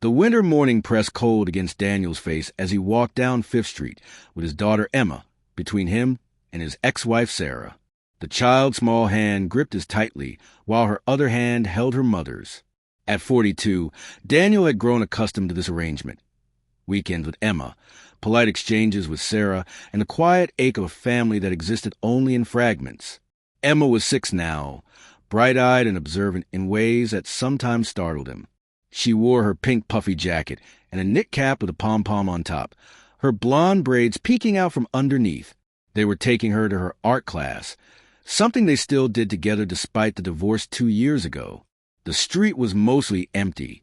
The winter morning pressed cold against Daniel's face as he walked down Fifth Street with his daughter Emma between him and his ex-wife Sarah. The child's small hand gripped as tightly, while her other hand held her mother's. At 42, Daniel had grown accustomed to this arrangement. Weekends with Emma, polite exchanges with Sarah, and the quiet ache of a family that existed only in fragments. Emma was 6 now, bright-eyed and observant in ways that sometimes startled him. She wore her pink puffy jacket and a knit cap with a pom-pom on top, her blonde braids peeking out from underneath. They were taking her to her art class, something they still did together despite the divorce 2 years ago. The street was mostly empty,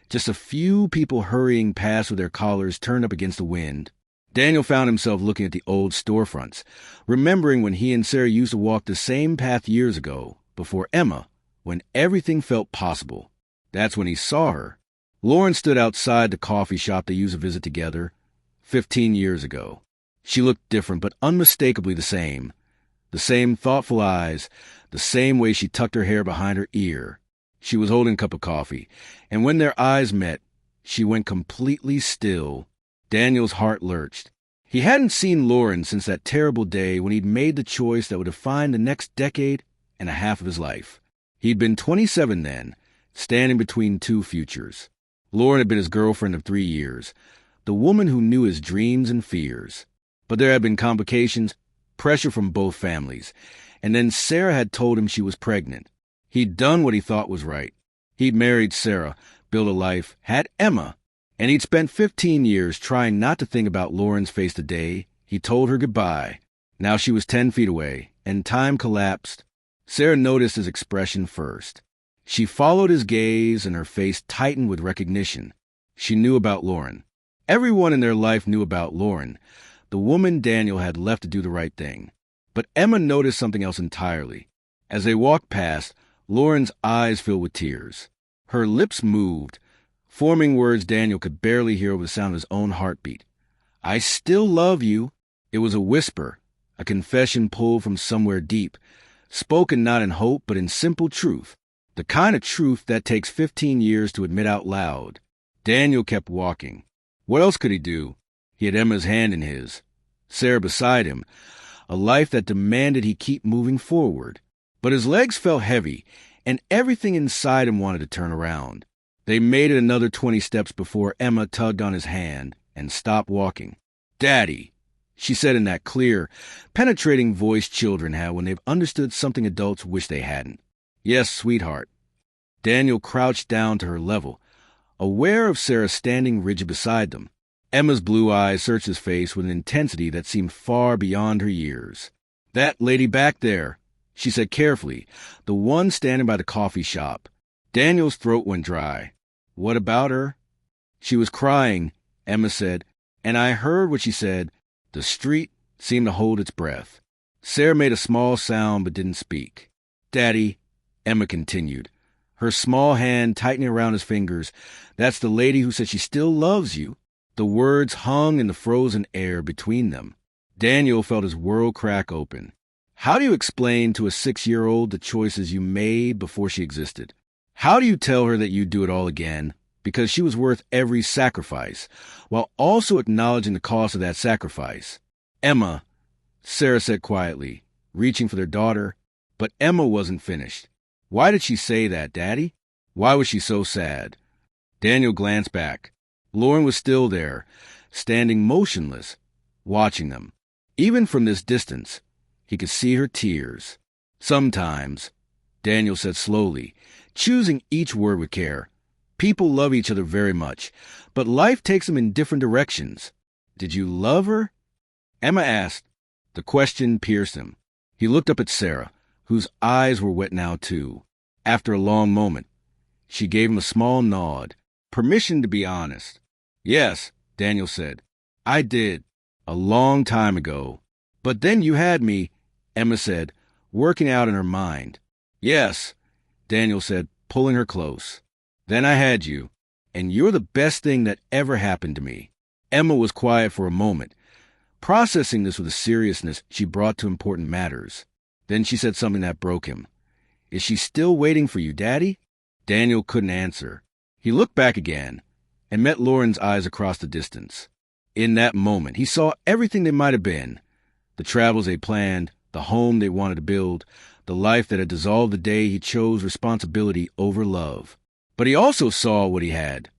just a few people hurrying past with their collars turned up against the wind. Daniel found himself looking at the old storefronts, remembering when he and Sarah used to walk the same path years ago, before Emma, when everything felt possible. That's when he saw her. Lauren stood outside the coffee shop they used to visit together 15 years ago. She looked different, but unmistakably the same. The same thoughtful eyes, the same way she tucked her hair behind her ear. She was holding a cup of coffee, and when their eyes met, she went completely still. Daniel's heart lurched. He hadn't seen Lauren since that terrible day when he'd made the choice that would define the next decade and a half of his life. He'd been 27 then, standing between two futures. Lauren had been his girlfriend of 3 years, the woman who knew his dreams and fears. But there had been complications, pressure from both families, and then Sarah had told him she was pregnant. He'd done what he thought was right. He'd married Sarah, built a life, had Emma, and he'd spent 15 years trying not to think about Lauren's face the day he told her goodbye. Now she was 10 feet away, and time collapsed. Sarah noticed his expression first. She followed his gaze, and her face tightened with recognition. She knew about Lauren. Everyone in their life knew about Lauren, the woman Daniel had left to do the right thing. But Emma noticed something else entirely. As they walked past, Lauren's eyes filled with tears. Her lips moved, forming words Daniel could barely hear over the sound of his own heartbeat. "I still love you." It was a whisper, a confession pulled from somewhere deep, spoken not in hope but in simple truth, the kind of truth that takes 15 years to admit out loud. Daniel kept walking. What else could he do? He had Emma's hand in his, Sarah beside him, a life that demanded he keep moving forward. But his legs felt heavy, and everything inside him wanted to turn around. They made it another 20 steps before Emma tugged on his hand and stopped walking. "Daddy," she said in that clear, penetrating voice children have when they've understood something adults wish they hadn't. "Yes, sweetheart." Daniel crouched down to her level, aware of Sarah standing rigid beside them. Emma's blue eyes searched his face with an intensity that seemed far beyond her years. "That lady back there," she said carefully, "the one standing by the coffee shop." Daniel's throat went dry. "What about her?" "She was crying," Emma said, "and I heard what she said." The street seemed to hold its breath. Sarah made a small sound but didn't speak. "Daddy," Emma continued, her small hand tightening around his fingers, "that's the lady who said she still loves you." The words hung in the frozen air between them. Daniel felt his world crack open. How do you explain to a 6-year-old the choices you made before she existed? How do you tell her that you'd do it all again, because she was worth every sacrifice, while also acknowledging the cost of that sacrifice? "Emma," Sarah said quietly, reaching for their daughter, but Emma wasn't finished. "Why did she say that, Daddy? Why was she so sad?" Daniel glanced back. Lauren was still there, standing motionless, watching them. Even from this distance, he could see her tears. "Sometimes," Daniel said slowly, choosing each word with care, "people love each other very much, but life takes them in different directions. Did you love her?" Emma asked. The question pierced him. He looked up at Sarah, whose eyes were wet now too. After a long moment, she gave him a small nod, permission to be honest. "Yes," Daniel said. "I did, a long time ago. But then you had me," Emma said, working out in her mind. "Yes," Daniel said, pulling her close. "Then I had you, and you're the best thing that ever happened to me." Emma was quiet for a moment, processing this with a seriousness she brought to important matters. Then she said something that broke him. "Is she still waiting for you, Daddy?" Daniel couldn't answer. He looked back again, and met Lauren's eyes across the distance. In that moment, he saw everything they might have been. The travels they planned, the home they wanted to build, the life that had dissolved the day he chose responsibility over love. But he also saw what he had.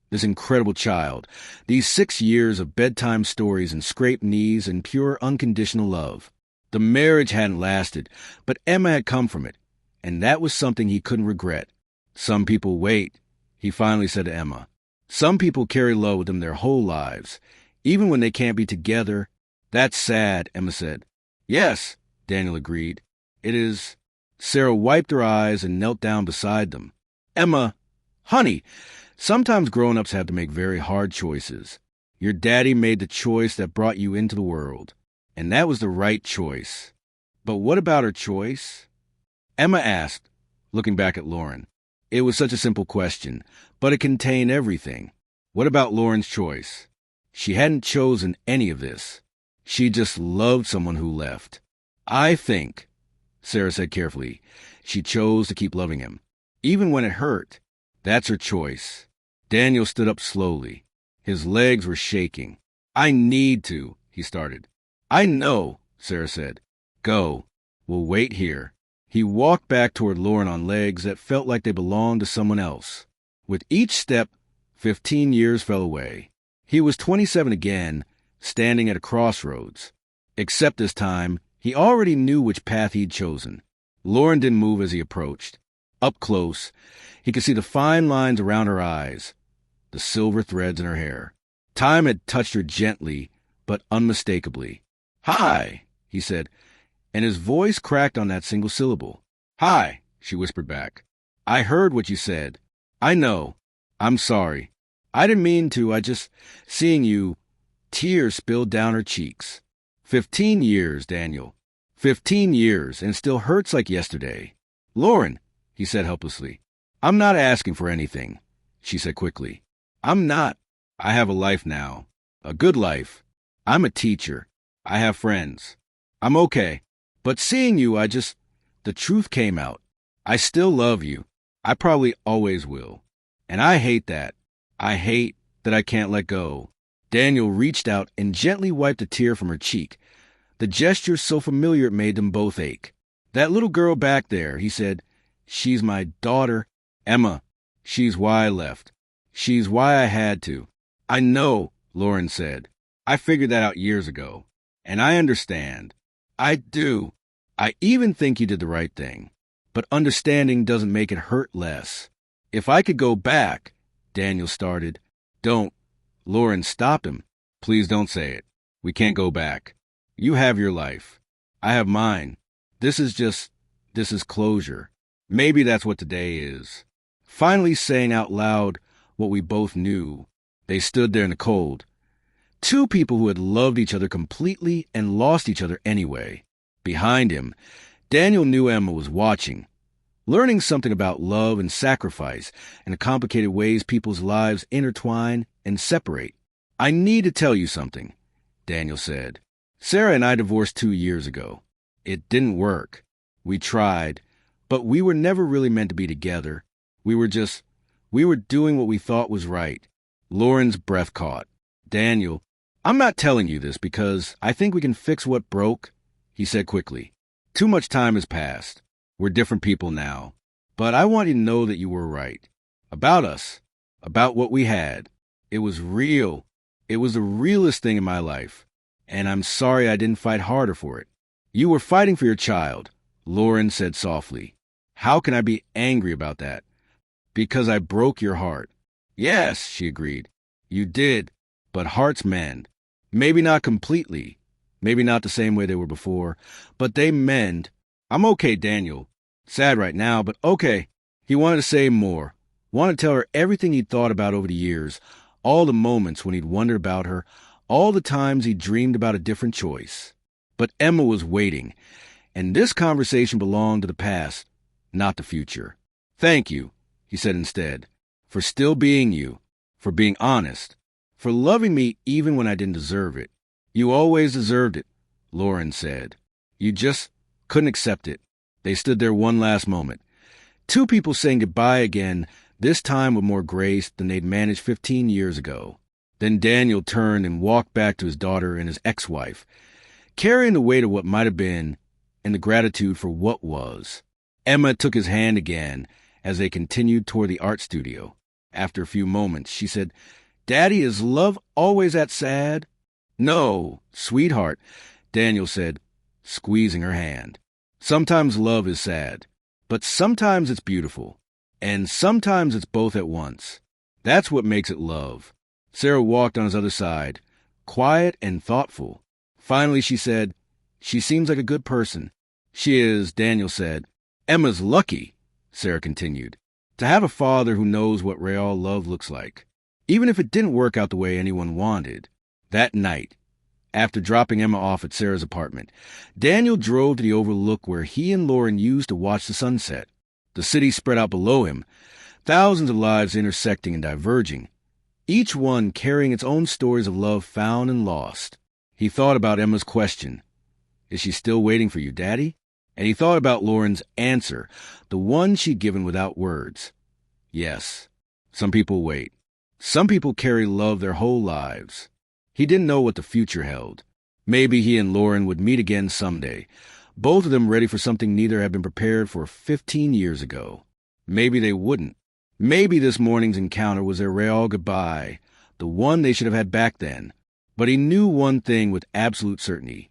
This incredible child, these 6 years of bedtime stories and scraped knees and pure unconditional love. The marriage hadn't lasted, but Emma had come from it, and that was something he couldn't regret. Some people wait, he finally said to Emma. Some people carry love with them their whole lives, even when they can't be together. That's sad, Emma said. Yes, Daniel agreed. It is. Sarah wiped her eyes and knelt down beside them. Emma, honey, sometimes grown-ups have to make very hard choices. Your daddy made the choice that brought you into the world, and that was the right choice. But what about her choice? Emma asked, looking back at Lauren. It was such a simple question, but it contained everything. What about Lauren's choice? She hadn't chosen any of this. She just loved someone who left. I think, Sarah said carefully, she chose to keep loving him, even when it hurt. That's her choice. Daniel stood up slowly. His legs were shaking. I need to, he started. I know, Sarah said. Go. We'll wait here. He walked back toward Lauren on legs that felt like they belonged to someone else. With each step, 15 years fell away. He was 27 again, standing at a crossroads. Except this time, he already knew which path he'd chosen. Lauren didn't move as he approached. Up close, he could see the fine lines around her eyes, the silver threads in her hair. Time had touched her gently, but unmistakably. Hi, he said, and his voice cracked on that single syllable. Hi, she whispered back. I heard what you said. I know. I'm sorry. I didn't mean to. Seeing you, tears spilled down her cheeks. 15 years, Daniel. 15 years, and still hurts like yesterday. Lauren, he said helplessly. I'm not asking for anything, she said quickly. I'm not. I have a life now. A good life. I'm a teacher. I have friends. I'm okay. But seeing you, the truth came out. I still love you. I probably always will. And I hate that. I hate that I can't let go. Daniel reached out and gently wiped a tear from her cheek. The gesture so familiar it made them both ache. That little girl back there, he said, she's my daughter, Emma. She's why I left. She's why I had to. I know, Lauren said. I figured that out years ago. And I understand. I do. I even think you did the right thing. But understanding doesn't make it hurt less. If I could go back, Daniel started. Don't. Lauren stopped him. Please don't say it. We can't go back. You have your life. I have mine. This is closure. Maybe that's what today is. Finally saying out loud what we both knew. They stood there in the cold. Two people who had loved each other completely and lost each other anyway. Behind him, Daniel knew Emma was watching, learning something about love and sacrifice and the complicated ways people's lives intertwine and separate. I need to tell you something, Daniel said. Sarah and I divorced 2 years ago. It didn't work. We tried, but we were never really meant to be together. We were doing what we thought was right. Lauren's breath caught. Daniel, I'm not telling you this because I think we can fix what broke, he said quickly. Too much time has passed. We're different people now. But I want you to know that you were right. About us. About what we had. It was real. It was the realest thing in my life. And I'm sorry I didn't fight harder for it. You were fighting for your child, Lauren said softly. How can I be angry about that? Because I broke your heart. Yes, she agreed. You did. But hearts mend. Maybe not completely. Maybe not the same way they were before. But they mend. I'm okay, Daniel. Sad right now, but okay. He wanted to say more. Wanted to tell her everything he'd thought about over the years. All the moments when he'd wondered about her. All the times he dreamed about a different choice. But Emma was waiting. And this conversation belonged to the past, not the future. Thank you, he said instead, for still being you, for being honest, for loving me even when I didn't deserve it. You always deserved it, Lauren said. You just couldn't accept it. They stood there one last moment. Two people saying goodbye again, this time with more grace than they'd managed 15 years ago. Then Daniel turned and walked back to his daughter and his ex-wife, carrying the weight of what might have been and the gratitude for what was. Emma took his hand again as they continued toward the art studio. After a few moments, she said, "Daddy, is love always that sad?" "No, sweetheart," Daniel said, squeezing her hand. "Sometimes love is sad, but sometimes it's beautiful, and sometimes it's both at once. That's what makes it love." Sarah walked on his other side, quiet and thoughtful. Finally, she said, "She seems like a good person." "She is," Daniel said. "Emma's lucky," Sarah continued, "to have a father who knows what real love looks like, even if it didn't work out the way anyone wanted." That night, after dropping Emma off at Sarah's apartment, Daniel drove to the overlook where he and Lauren used to watch the sunset. The city spread out below him, thousands of lives intersecting and diverging, each one carrying its own stories of love found and lost. He thought about Emma's question, "Is she still waiting for you, Daddy?" And he thought about Lauren's answer, the one she'd given without words. Yes, some people wait. Some people carry love their whole lives. He didn't know what the future held. Maybe he and Lauren would meet again someday, both of them ready for something neither had been prepared for 15 years ago. Maybe they wouldn't. Maybe this morning's encounter was their real goodbye, the one they should have had back then. But he knew one thing with absolute certainty.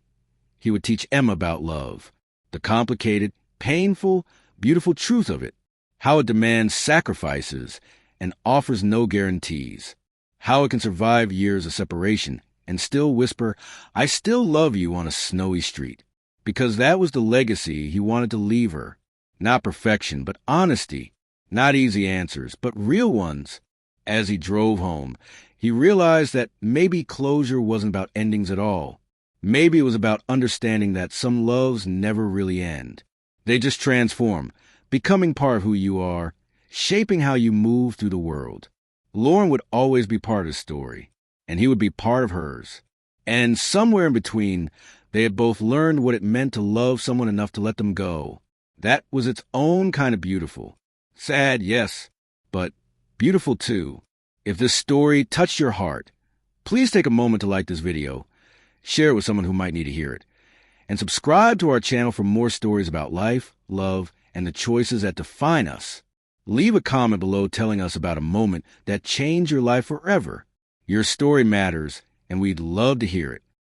He would teach Emma about love, the complicated, painful, beautiful truth of it, how it demands sacrifices and offers no guarantees, how it can survive years of separation and still whisper, "I still love you" on a snowy street. Because that was the legacy he wanted to leave her. Not perfection, but honesty. Not easy answers, but real ones. As he drove home, he realized that maybe closure wasn't about endings at all. Maybe it was about understanding that some loves never really end. They just transform, becoming part of who you are, shaping how you move through the world. Lauren would always be part of his story, and he would be part of hers. And somewhere in between, they had both learned what it meant to love someone enough to let them go. That was its own kind of beautiful. Sad, yes, but beautiful too. If this story touched your heart, please take a moment to like this video, share it with someone who might need to hear it, and subscribe to our channel for more stories about life, love, and the choices that define us. Leave a comment below telling us about a moment that changed your life forever. Your story matters, and we'd love to hear it.